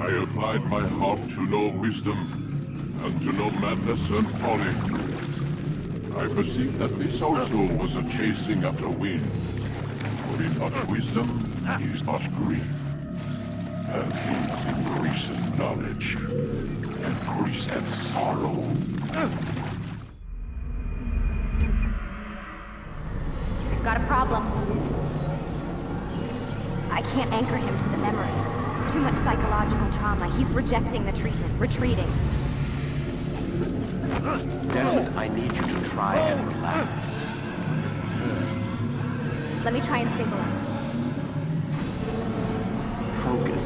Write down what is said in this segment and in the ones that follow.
I applied my heart to know wisdom, and to know madness and folly. I perceived that this also was a chasing after wind. For in much wisdom is much grief. And his increaseth knowledge, increaseth sorrow. We've got a problem. I can't anchor him to the memory. Too much psychological trauma. He's rejecting the treatment, retreating. Desmond, I need you to try and relax. Let me try and stabilize. Focus.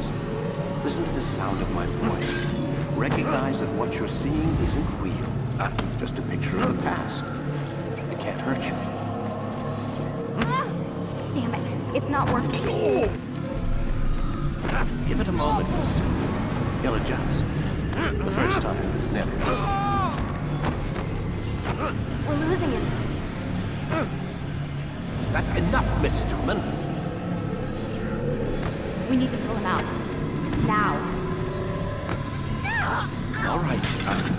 Listen to the sound of my voice. Recognize that what you're seeing isn't real. Just a picture of the past. It can't hurt you. Damn it. It's not working. Give it a moment, mister. He'll adjust. The first time is never easy. We're losing him. That's enough, Miss Stillman. We need to pull him out. Now. All right, son.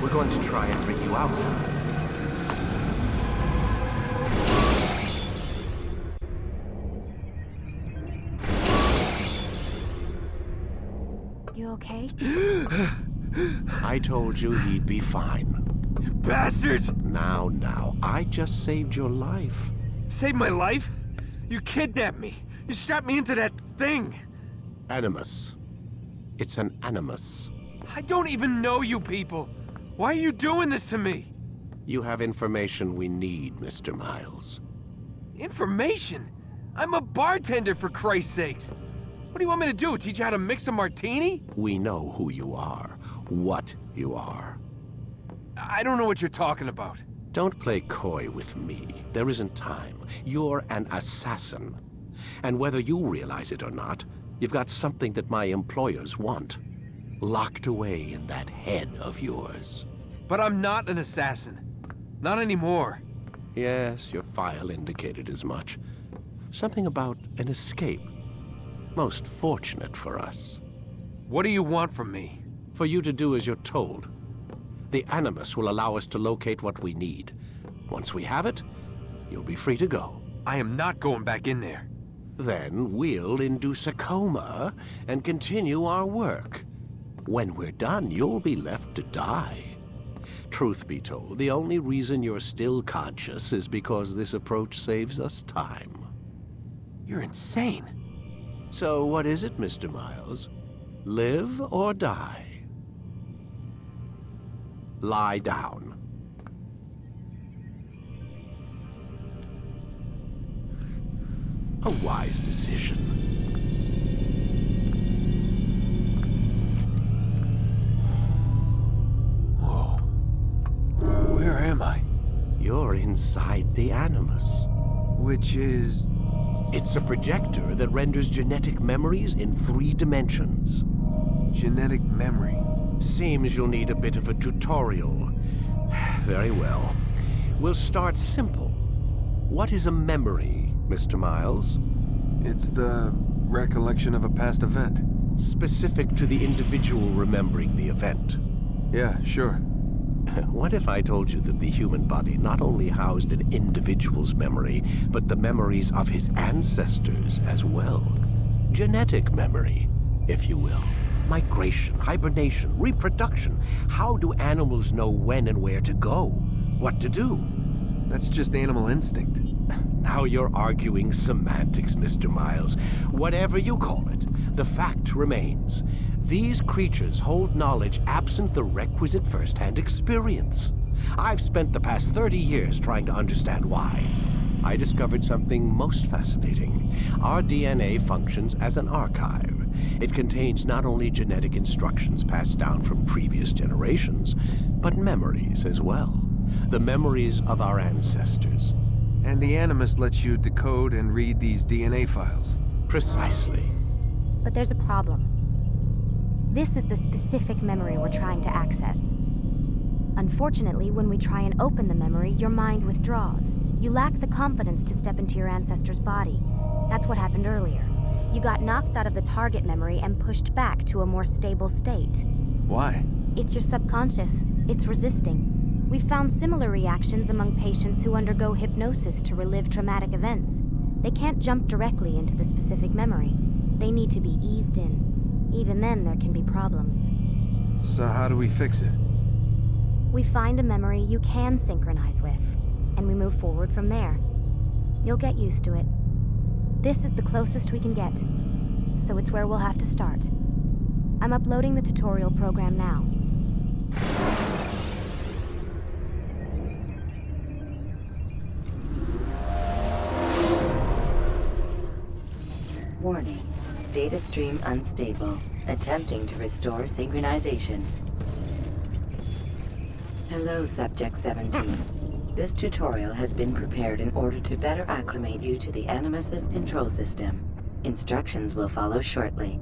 We're going to try and bring you out. You okay? I told you he'd be fine. Bastards! Now, I just saved your life. Saved my life? You kidnapped me. You strapped me into that thing. Animus. It's an animus. I don't even know you people. Why are you doing this to me? You have information we need, Mr. Miles. Information? I'm a bartender, for Christ's sakes. What do you want me to do? Teach you how to mix a martini? We know who you are, what you are. I don't know what you're talking about. Don't play coy with me. There isn't time. You're an assassin. And whether you realize it or not, you've got something that my employers want. Locked away in that head of yours. But I'm not an assassin. Not anymore. Yes, your file indicated as much. Something about an escape. Most fortunate for us. What do you want from me? For you to do as you're told. The Animus will allow us to locate what we need. Once we have it, you'll be free to go. I am not going back in there. Then we'll induce a coma and continue our work. When we're done, you'll be left to die. Truth be told, the only reason you're still conscious is because this approach saves us time. You're insane. So what is it, Mr. Miles? Live or die? Lie down. A wise decision. Whoa. Where am I? You're inside the Animus. Which is... It's a projector that renders genetic memories in 3 dimensions. genetic memory. Seems you'll need a bit of a tutorial. Very well. We'll start simple. What is a memory, Mr. Miles? It's the recollection of a past event. Specific to the individual remembering the event. Yeah, sure. What if I told you that the human body not only housed an individual's memory, but the memories of his ancestors as well? Genetic memory, if you will. Migration, hibernation, reproduction. How do animals know when and where to go? What to do? That's just animal instinct. Now you're arguing semantics, Mr. Miles. Whatever you call it, the fact remains. These creatures hold knowledge absent the requisite first-hand experience. I've spent the past 30 years trying to understand why. I discovered something most fascinating. Our DNA functions as an archive. It contains not only genetic instructions passed down from previous generations, but memories as well. The memories of our ancestors. And the Animus lets you decode and read these DNA files. Precisely. But there's a problem. This is the specific memory we're trying to access. Unfortunately, when we try and open the memory, your mind withdraws. You lack the confidence to step into your ancestor's body. That's what happened earlier. You got knocked out of the target memory and pushed back to a more stable state. Why? It's your subconscious. It's resisting. We've found similar reactions among patients who undergo hypnosis to relive traumatic events. They can't jump directly into the specific memory. They need to be eased in. Even then, there can be problems. So how do we fix it? We find a memory you can synchronize with, and we move forward from there. You'll get used to it. This is the closest we can get, so it's where we'll have to start. I'm uploading the tutorial program now. Warning. Data stream unstable. Attempting to restore synchronization. Hello, Subject 17. This tutorial has been prepared in order to better acclimate you to the Animus's control system. Instructions will follow shortly.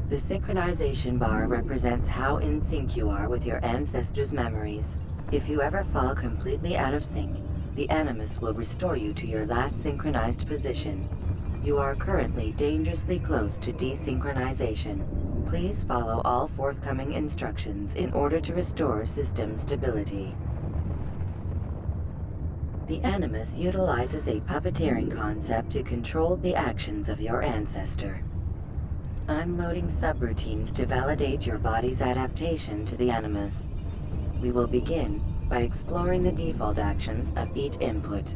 The synchronization bar represents how in sync you are with your ancestors' memories. If you ever fall completely out of sync, the Animus will restore you to your last synchronized position. You are currently dangerously close to desynchronization. Please follow all forthcoming instructions in order to restore system stability. The Animus utilizes a puppeteering concept to control the actions of your ancestor. I'm loading subroutines to validate your body's adaptation to the Animus. We will begin by exploring the default actions of each input.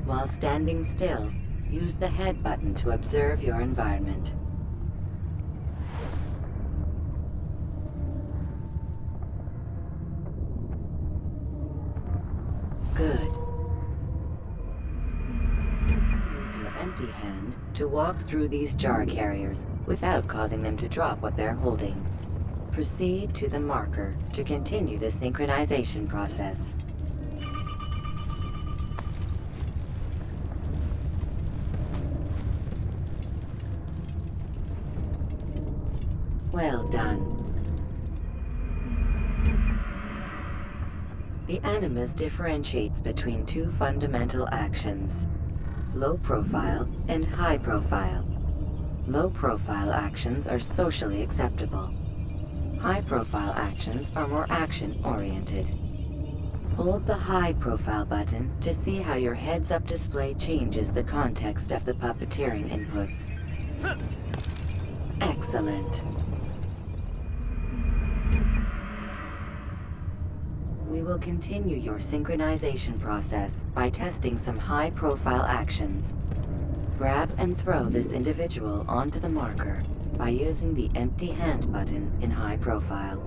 While standing still, use the head button to observe your environment. Good. Use your empty hand to walk through these jar carriers without causing them to drop what they're holding. Proceed to the marker to continue the synchronization process. Well done. The Animus differentiates between two fundamental actions: low profile and high profile. Low profile actions are socially acceptable. High profile actions are more action oriented. Hold the high profile button to see how your heads-up display changes the context of the puppeteering inputs. Excellent. We will continue your synchronization process by testing some high-profile actions. Grab and throw this individual onto the marker by using the empty hand button in high profile.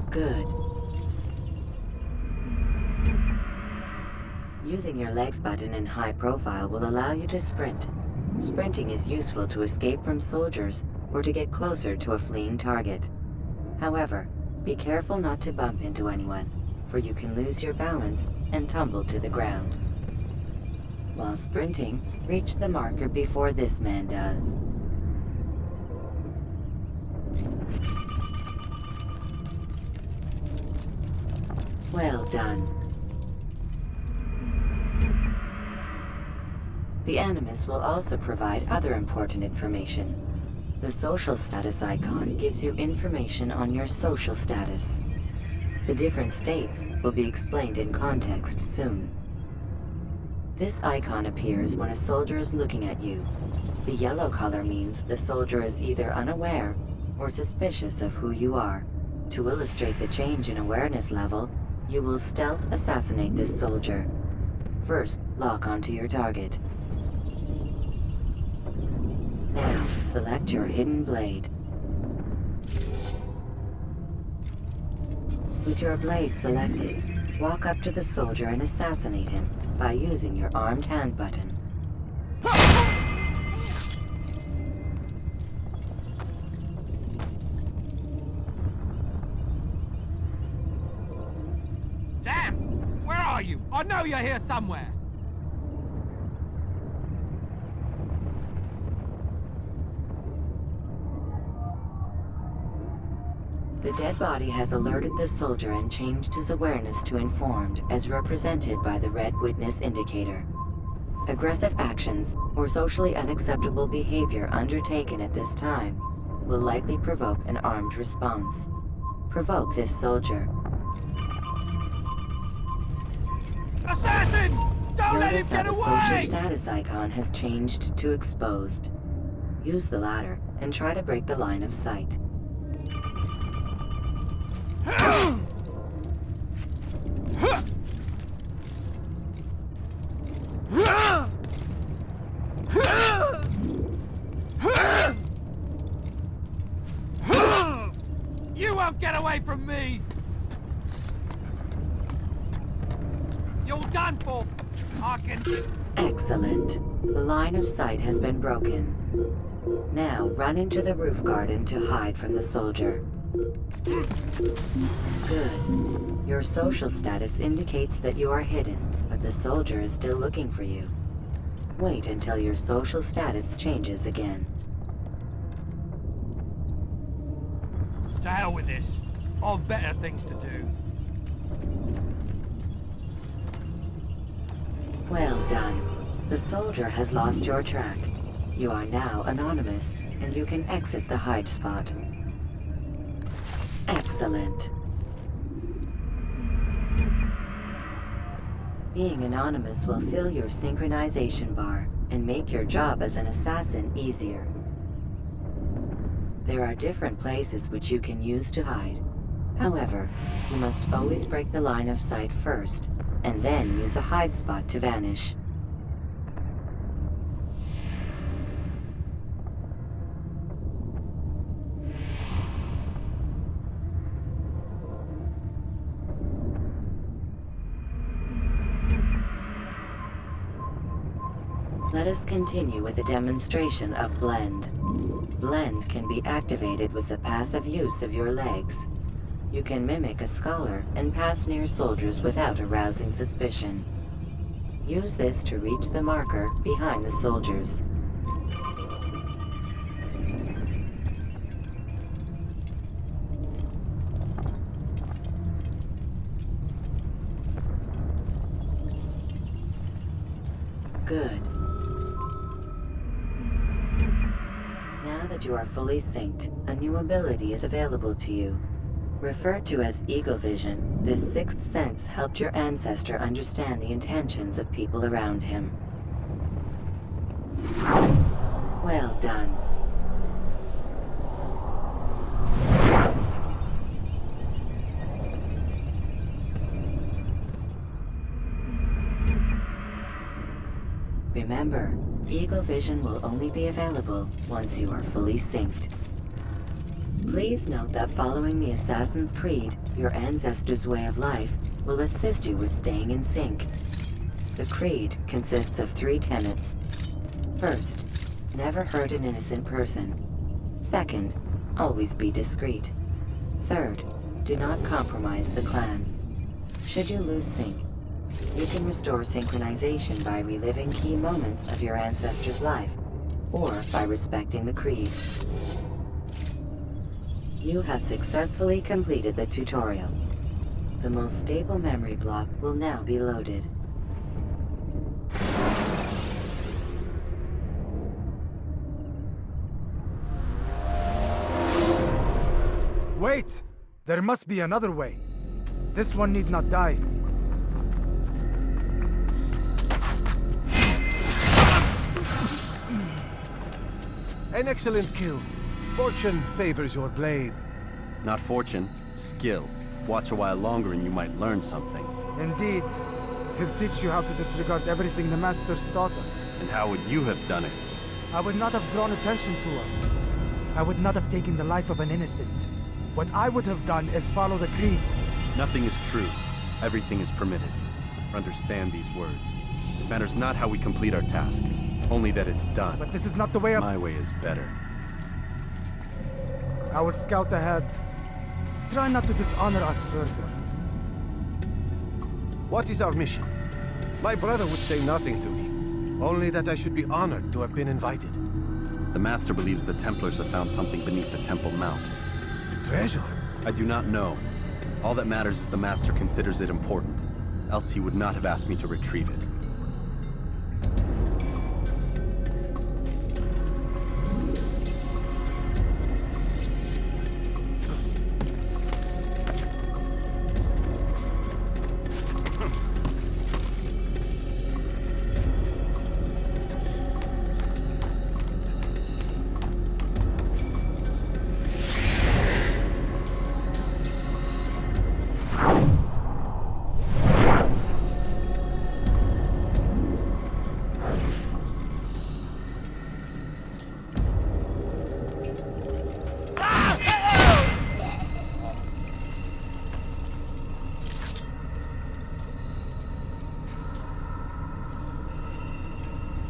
Good. Using your legs button in high profile will allow you to sprint. Sprinting is useful to escape from soldiers or to get closer to a fleeing target. However, be careful not to bump into anyone, for you can lose your balance and tumble to the ground. While sprinting, reach the marker before this man does. Well done. The Animus will also provide other important information. The social status icon gives you information on your social status. The different states will be explained in context soon. This icon appears when a soldier is looking at you. The yellow color means the soldier is either unaware or suspicious of who you are. To illustrate the change in awareness level, you will stealth assassinate this soldier. First, lock onto your target. Now, select your hidden blade. With your blade selected, walk up to the soldier and assassinate him by using your armed hand button. are you? I know you're here somewhere. The dead body has alerted the soldier and changed his awareness to informed, as represented by the red witness indicator. Aggressive actions or socially unacceptable behavior undertaken at this time will likely provoke an armed response. Provoke this soldier. Assassin! Don't let him Notice how get the social away! status icon has changed to exposed. Use the latter and try to break the line of sight. You won't get away from me! You're done for! I can... Excellent. The line of sight has been broken. Now run into the roof garden to hide from the soldier. Good. Your social status indicates that you are hidden, but the soldier is still looking for you. Wait until your social status changes again. To hell with this. I've better things to do. Well done. The soldier has lost your track. You are now anonymous, and you can exit the hide spot. Excellent. Being anonymous will fill your synchronization bar and make your job as an assassin easier. There are different places which you can use to hide. However, you must always break the line of sight first, and then use a hide spot to vanish. Let us continue with a demonstration of Blend. Blend can be activated with the passive use of your legs. You can mimic a scholar and pass near soldiers without arousing suspicion. Use this to reach the marker behind the soldiers. Good. Now that you are fully synced, a new ability is available to you. Referred to as Eagle Vision, this sixth sense helped your ancestor understand the intentions of people around him. Well done. Remember, Eagle Vision will only be available once you are fully synced. Please note that following the Assassin's Creed, your ancestors' way of life will assist you with staying in sync. The Creed consists of 3 tenets. First, never hurt an innocent person. Second, always be discreet. Third, do not compromise the clan. Should you lose sync, you can restore synchronization by reliving key moments of your ancestor's life, or by respecting the Creed. You have successfully completed the tutorial. The most stable memory block will now be loaded. Wait! There must be another way. This one need not die. An excellent kill. Fortune favors your blade. Not fortune, skill. Watch a while longer and you might learn something. Indeed. He'll teach you how to disregard everything the Masters taught us. And how would you have done it? I would not have drawn attention to us. I would not have taken the life of an innocent. What I would have done is follow the Creed. Nothing is true. Everything is permitted. Understand these words. It matters not how we complete our task, only that it's done. But this is not the way of... My way is better. I will scout ahead. Try not to dishonor us further. What is our mission? My brother would say nothing to me, only that I should be honored to have been invited. The Master believes the Templars have found something beneath the Temple Mount. Treasure? I do not know. All that matters is the Master considers it important, else he would not have asked me to retrieve it.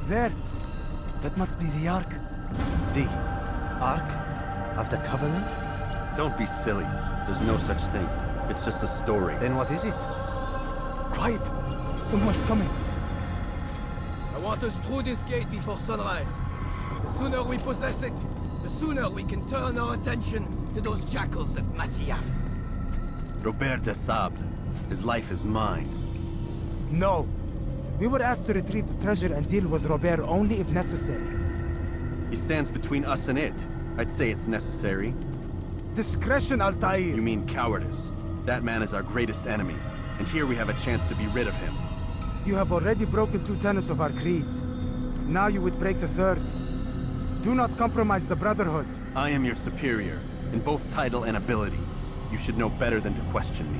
There! That must be the Ark. The Ark of the Covenant? Don't be silly. There's no such thing. It's just a story. Then what is it? Quiet! Someone's coming. I want us through this gate before sunrise. The sooner we possess it, the sooner we can turn our attention to those jackals at Masyaf. Robert de Sable. His life is mine. No. We were asked to retrieve the treasure and deal with Robert only if necessary. He stands between us and it. I'd say it's necessary. Discretion, Altair! You mean cowardice. That man is our greatest enemy, and here we have a chance to be rid of him. You have already broken 2 tenets of our creed. Now you would break the 3rd. Do not compromise the Brotherhood. I am your superior, in both title and ability. You should know better than to question me.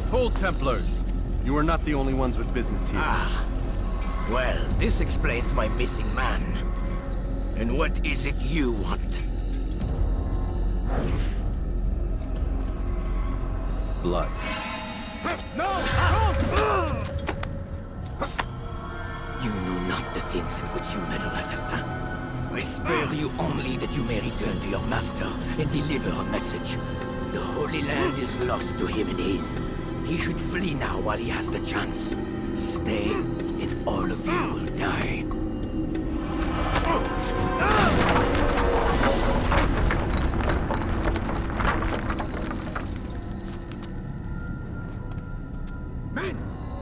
Hold, Templars! You are not the only ones with business here. Ah. Well, this explains my missing man. And what is it you want? Blood. No! No! You know not the things in which you meddle, assassin. I spare you only that you may return to your master and deliver a message. The Holy Land is lost to him and his. He should flee now while he has the chance. Stay, and all of you will die. Men!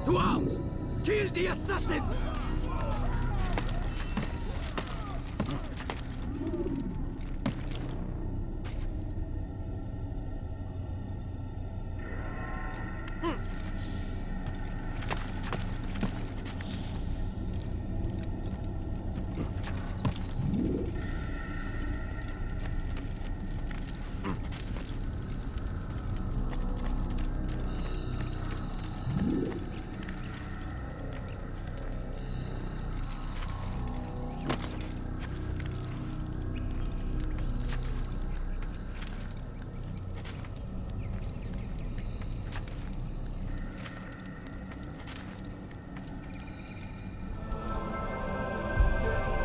To arms! Kill the assassins!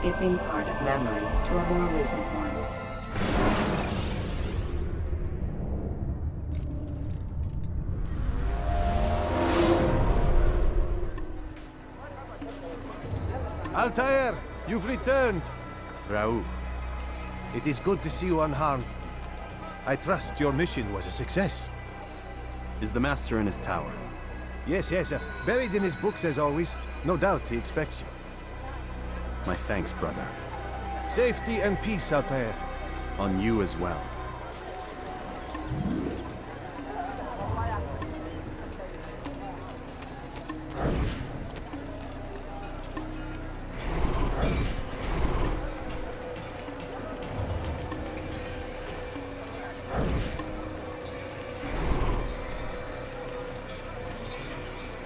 Skipping part of memory to a more recent one. Altair, you've returned. Raouf. It is good to see you unharmed. I trust your mission was a success. Is the Master in his tower? Yes, buried in his books as always. No doubt he expects you. My thanks, brother. Safety and peace, Altair. On you as well.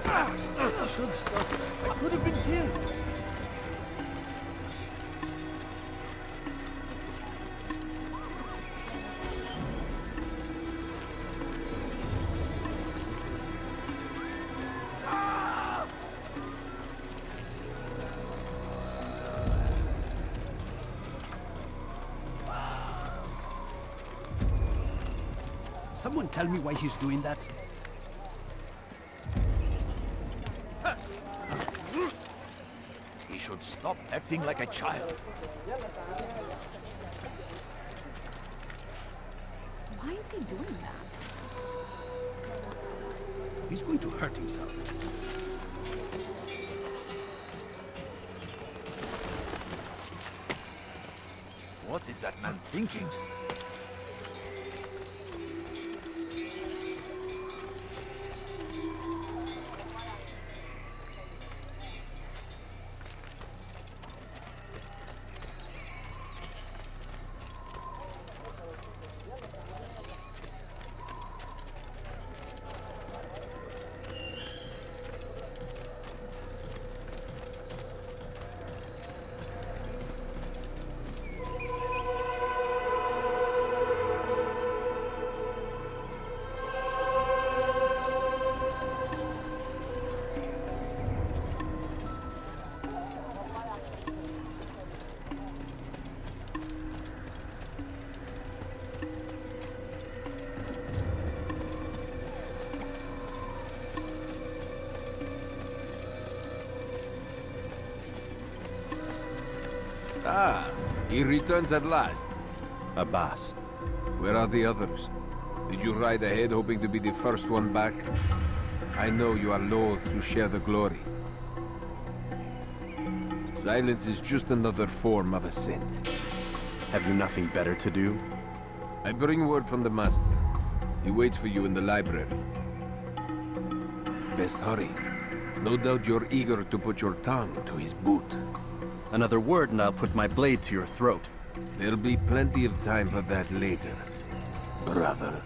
I should stop. I could have been killed. someone tell me why he's doing that? He should stop acting like a child. Why is he doing that? He's going to hurt himself. What is that man thinking? Ah, he returns at last. Abbas. Where are the others? Did you ride ahead hoping to be the first one back? I know you are loath to share the glory. Silence is just another form of assent. Have you nothing better to do? I bring word from the Master. He waits for you in the library. Best hurry. No doubt you're eager to put your tongue to his boot. Another word and I'll put my blade to your throat. There'll be plenty of time for that later, brother.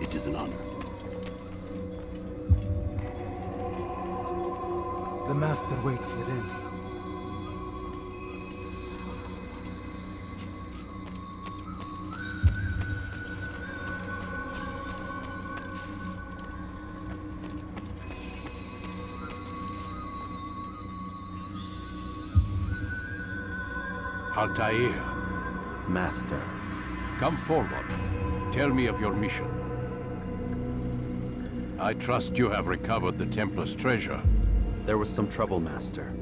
It is an honor. The Master waits within. Altair, Master. come forward. Tell me of your mission. I trust you have recovered the Templars' treasure. There was some trouble, Master.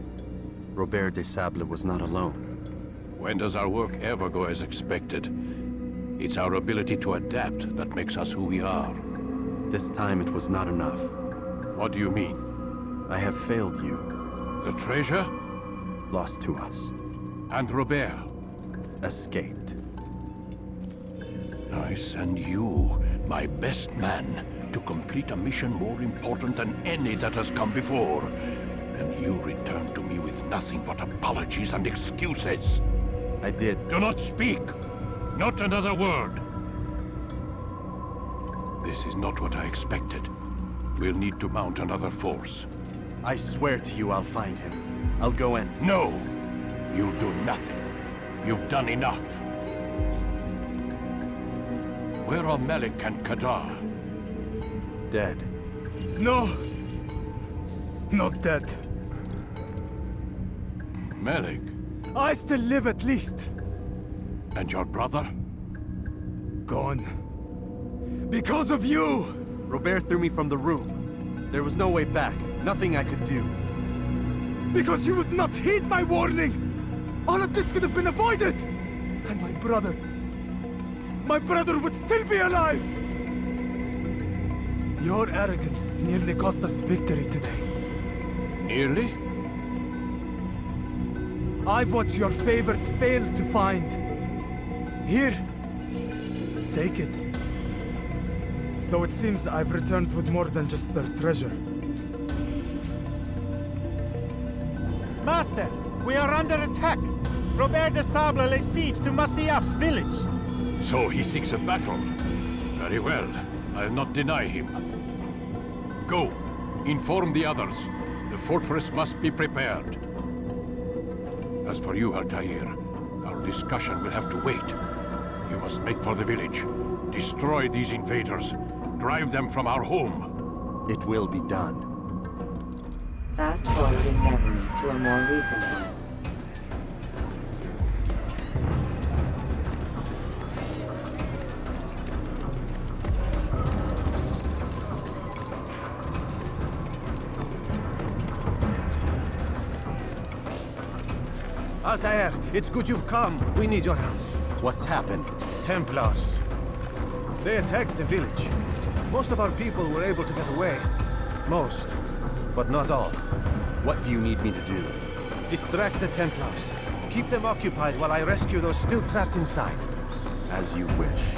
Robert de Sable was not alone. When does our work ever go as expected? It's our ability to adapt that makes us who we are. This time it was not enough. What do you mean? I have failed you. The treasure? Lost to us. And Robert? Escaped. I send you, my best man, to complete a mission more important than any that has come before. And you return to me with nothing but apologies and excuses. I did. Do not speak! Not another word! This is not what I expected. We'll need to mount another force. I swear to you I'll find him. I'll go in. No! You'll do nothing. You've done enough. Where are Malik and Kadar? Dead. No! Not dead. Malik? I still live at least. And your brother? Gone. Because of you! Robert threw me from the room. There was no way back. Nothing I could do. Because you would not heed my warning! All of this could have been avoided! And my brother would still be alive! Your arrogance nearly cost us victory today. Nearly? I've what your favorite failed to find. Here, take it. Though it seems I've returned with more than just their treasure. Master, we are under attack. Robert de Sable lays siege to Masyaf's village. So he seeks a battle. Very well. I'll not deny him. Go. Inform the others. The fortress must be prepared. As for you, Altair, our discussion will have to wait. You must make for the village. Destroy these invaders, Drive them from our home. It will be done. Fast forwarding memory to a more recent one. Altair, it's good you've come. We need your help. What's happened? Templars. They attacked the village. Most of our people were able to get away. Most, but not all. What do you need me to do? Distract the Templars. Keep them occupied while I rescue those still trapped inside. As you wish.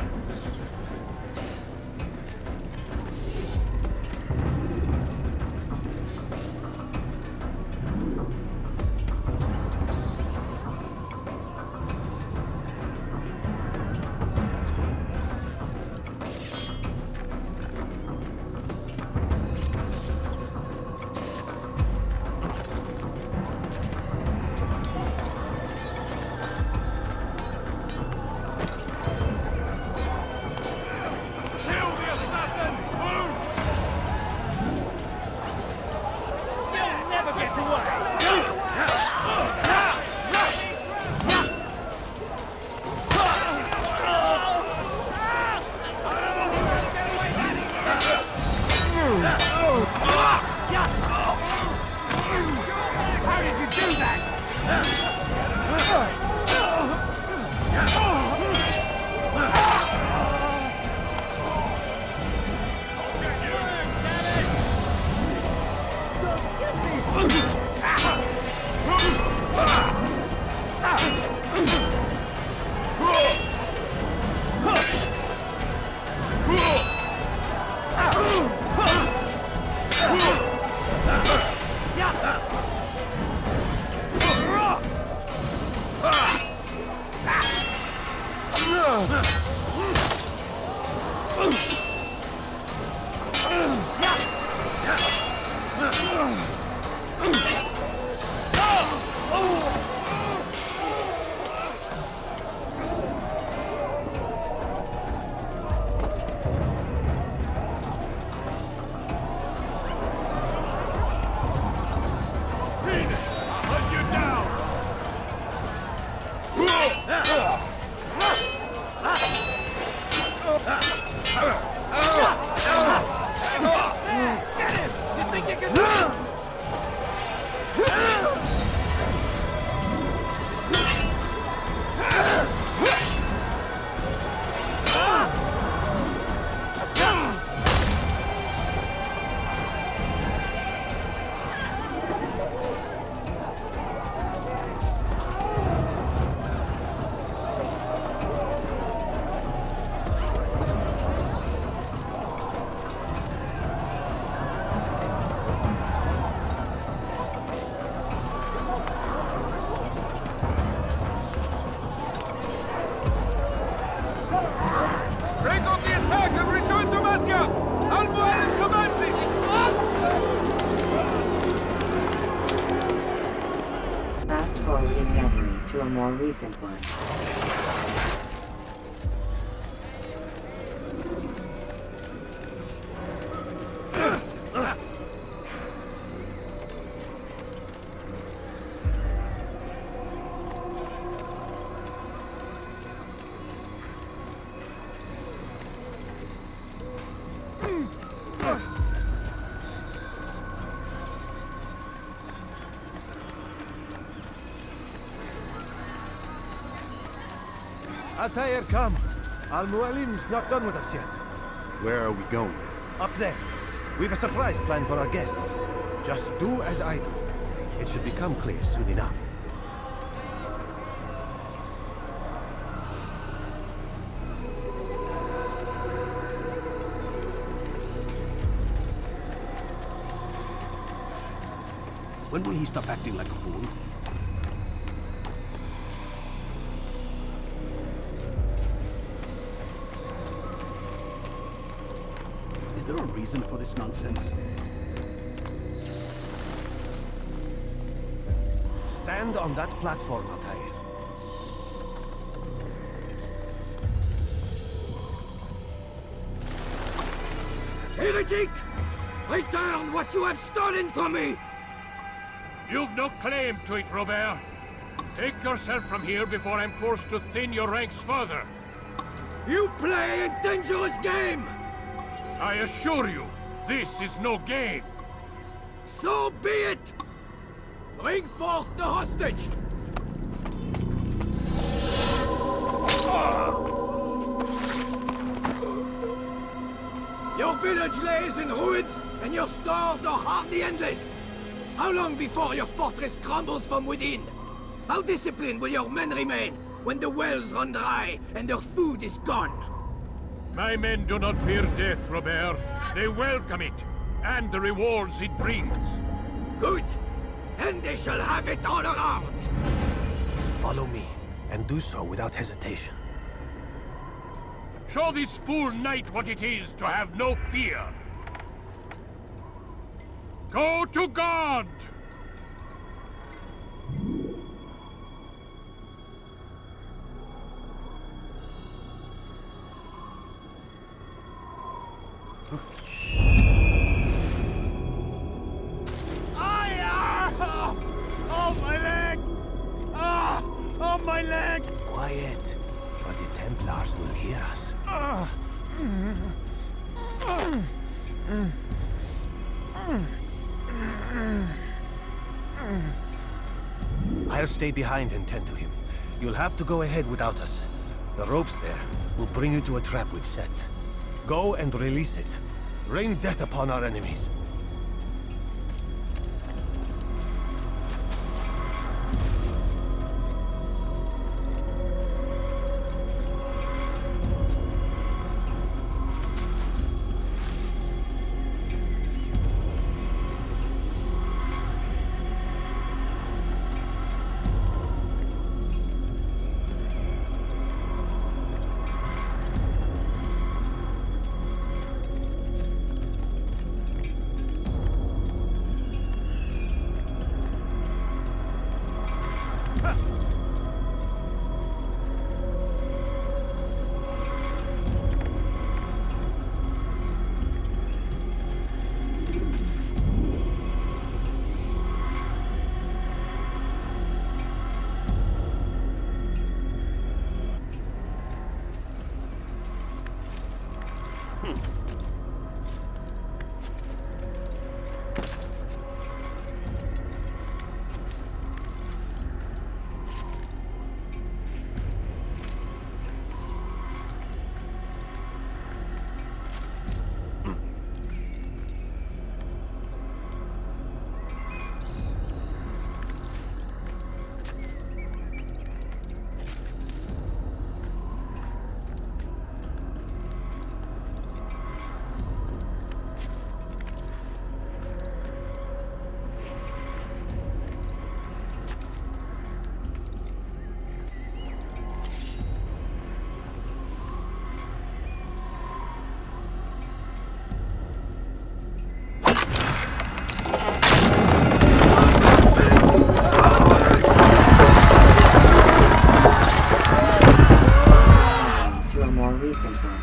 Forwarding memory to a more recent one. Altair, come. Al-Mualim's not done with us yet. Where are we going? Up there. We've a surprise plan for our guests. Just do as I do. It should become clear soon enough. When will he stop acting like a fool? Is there a reason for this nonsense? Stand on that platform, Altair. Heretic! Return what you have stolen from me! You've no claim to it, Robert. Take yourself from here before I'm forced to thin your ranks further. You play a dangerous game! I assure you, this is no game. So be it! Bring forth the hostage! Your village lays in ruins, and your stores are hardly endless. How long before your fortress crumbles from within? How disciplined will your men remain when the wells run dry and their food is gone? My men do not fear death, Robert. They welcome it, and the rewards it brings. Good. Then they shall have it all around. Follow me, and do so without hesitation. Show this fool knight what it is to have no fear. Go to God! Oh, my leg! Ah! Oh, my leg! Quiet, or the Templars will hear us. I'll stay behind and tend to him. You'll have to go ahead without us. The ropes there will bring you to a trap we've set. Go and release it. Rain death upon our enemies.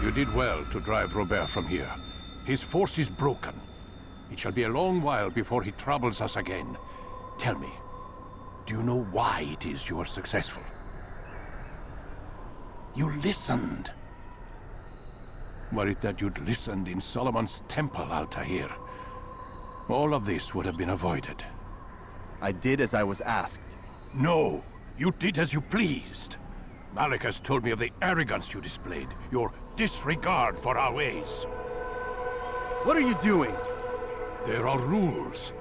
You did well to drive Robert from here. His force is broken. It shall be a long while before he troubles us again. Tell me, do you know why it is you are successful? You listened. Were it that you'd listened in Solomon's temple, Altair, all of this would have been avoided. I did as I was asked. No, you did as you pleased. Malik has told me of the arrogance you displayed, your disregard for our ways. What are you doing? There are rules.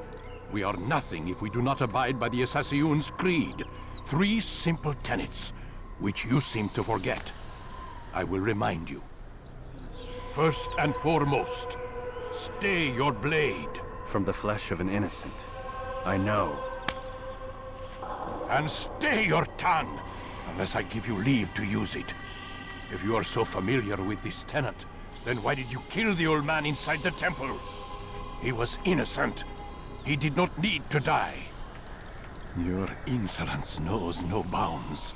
We are nothing if we do not abide by the Assassin's creed. 3 simple tenets, which you seem to forget. I will remind you. First and foremost, stay your blade. From the flesh of an innocent. I know. And stay your tongue, unless I give you leave to use it. If you are so familiar with this tenet, then why did you kill the old man inside the temple? He was innocent. He did not need to die. Your insolence knows no bounds.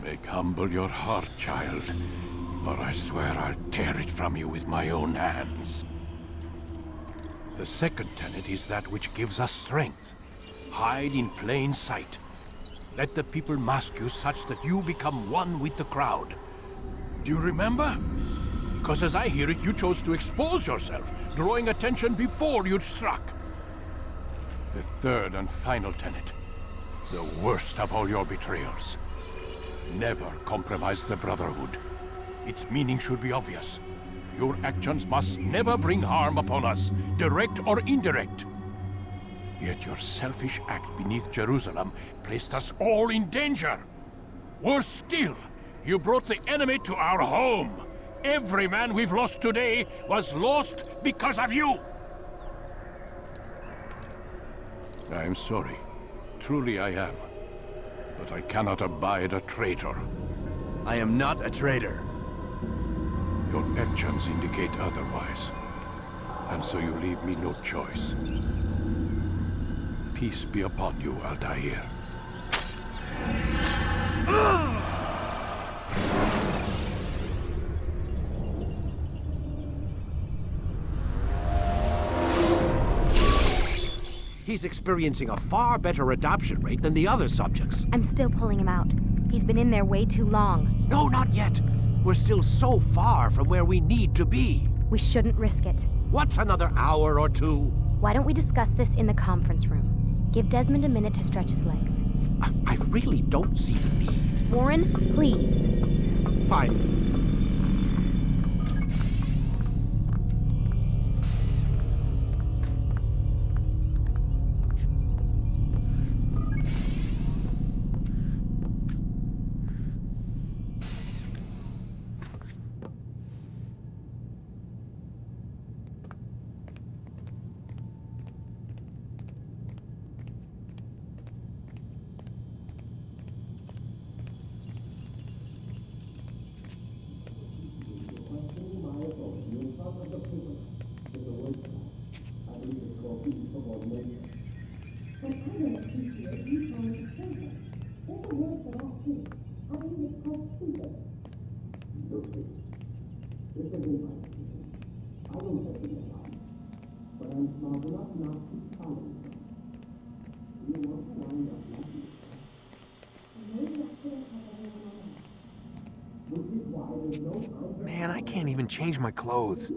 Make humble your heart, child, or I swear I'll tear it from you with my own hands. The second tenet is that which gives us strength. Hide in plain sight. Let the people mask you such that you become one with the crowd. Do you remember? Because as I hear it, you chose to expose yourself, drawing attention before you'd struck. The third and final tenet. The worst of all your betrayals. Never compromise the Brotherhood. Its meaning should be obvious. Your actions must never bring harm upon us, direct or indirect. Yet your selfish act beneath Jerusalem placed us all in danger. Worse still, you brought the enemy to our home. Every man we've lost today was lost because of you. I'm sorry. Truly I am. But I cannot abide a traitor. I am not a traitor. Your actions indicate otherwise. And so you leave me no choice. Peace be upon you, Altair. He's experiencing a far better adoption rate than the other subjects. I'm still pulling him out. He's been in there way too long. No, not yet. We're still so far from where we need to be. We shouldn't risk it. What's another hour or two? Why don't we discuss this in the conference room? Give Desmond a minute to stretch his legs. I really don't see the need. Warren, please. Fine. Man, I can't even change my clothes.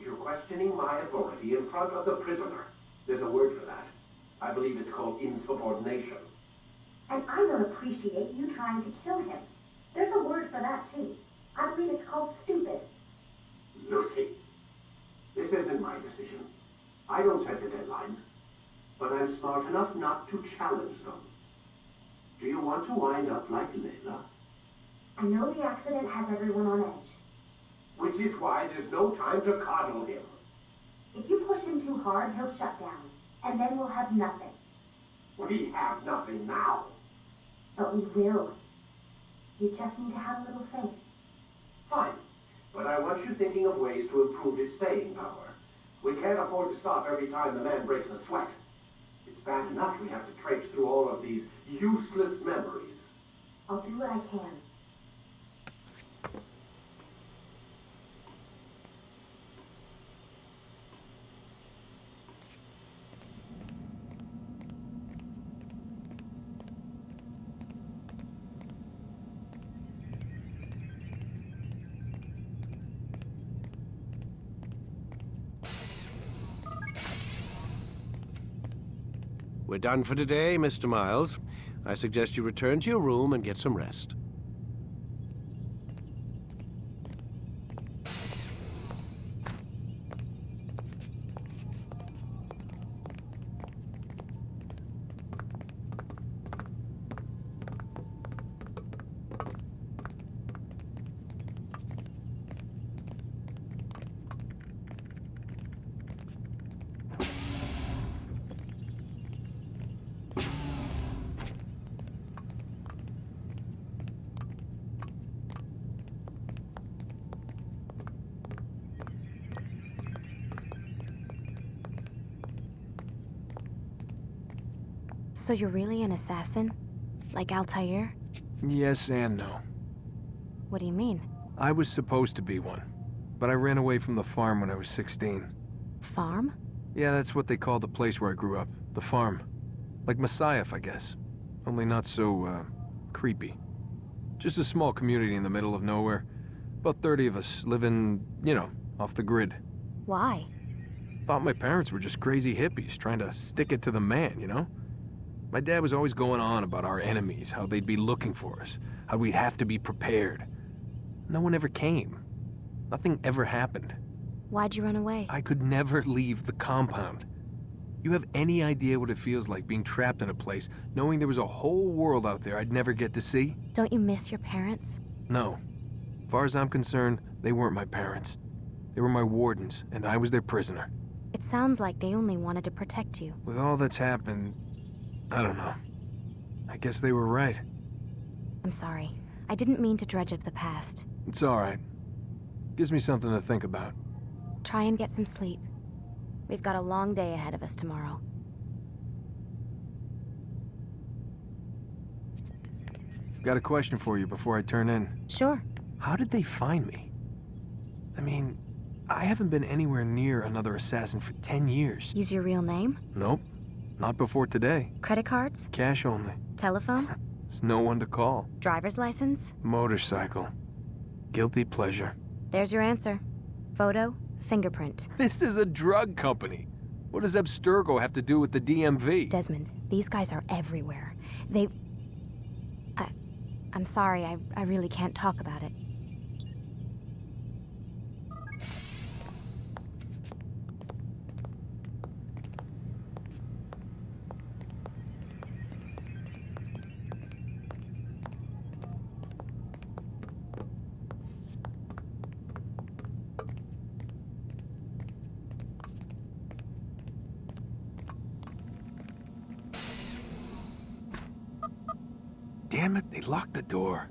You're questioning my authority in front of the prisoner. There's a word for that. I believe it's called insubordination. And I don't appreciate you trying to kill him. There's a word for that, too. I believe it's called stupid. Lucy, this isn't my decision. I don't set the deadlines. But I'm smart enough not to challenge them. Do you want to wind up like Layla? I know the accident has everyone on edge. Which is why there's no time to coddle him. If you push him too hard, he'll shut down. And then we'll have nothing. We have nothing now. But we will. You just need to have a little faith. Fine. But I want you thinking of ways to improve his staying power. We can't afford to stop every time the man breaks a sweat. It's bad enough we have to traipse through all of these useless memories. I'll do what I can. We're done for today, Mr. Miles. I suggest you return to your room and get some rest. So you're really an assassin? Like Altair? Yes and no. What do you mean? I was supposed to be one, but I ran away from the farm when I was 16. Farm? Yeah, that's what they called the place where I grew up. The farm. Like Messiah, I guess. Only not so, creepy. Just a small community in the middle of nowhere. About 30 of us living, you know, off the grid. Why? Thought my parents were just crazy hippies trying to stick it to the man, you know? My dad was always going on about our enemies, how they'd be looking for us, how we'd have to be prepared. No one ever came. Nothing ever happened. Why'd you run away? I could never leave the compound. You have any idea what it feels like being trapped in a place, knowing there was a whole world out there I'd never get to see? Don't you miss your parents? No. As far as I'm concerned, they weren't my parents. They were my wardens, and I was their prisoner. It sounds like they only wanted to protect you. With all that's happened, I don't know. I guess they were right. I'm sorry. I didn't mean to dredge up the past. It's all right. Gives me something to think about. Try and get some sleep. We've got a long day ahead of us tomorrow. Got a question for you before I turn in. Sure. How did they find me? I mean, I haven't been anywhere near another assassin for 10 years. Use your real name? Nope. Not before today. Credit cards? Cash only. Telephone? There's no one to call. Driver's license? Motorcycle. Guilty pleasure. There's your answer. Photo, fingerprint. This is a drug company. What does Abstergo have to do with the DMV? Desmond, these guys are everywhere. I'm sorry, I really can't talk about it. Damn it, they locked the door.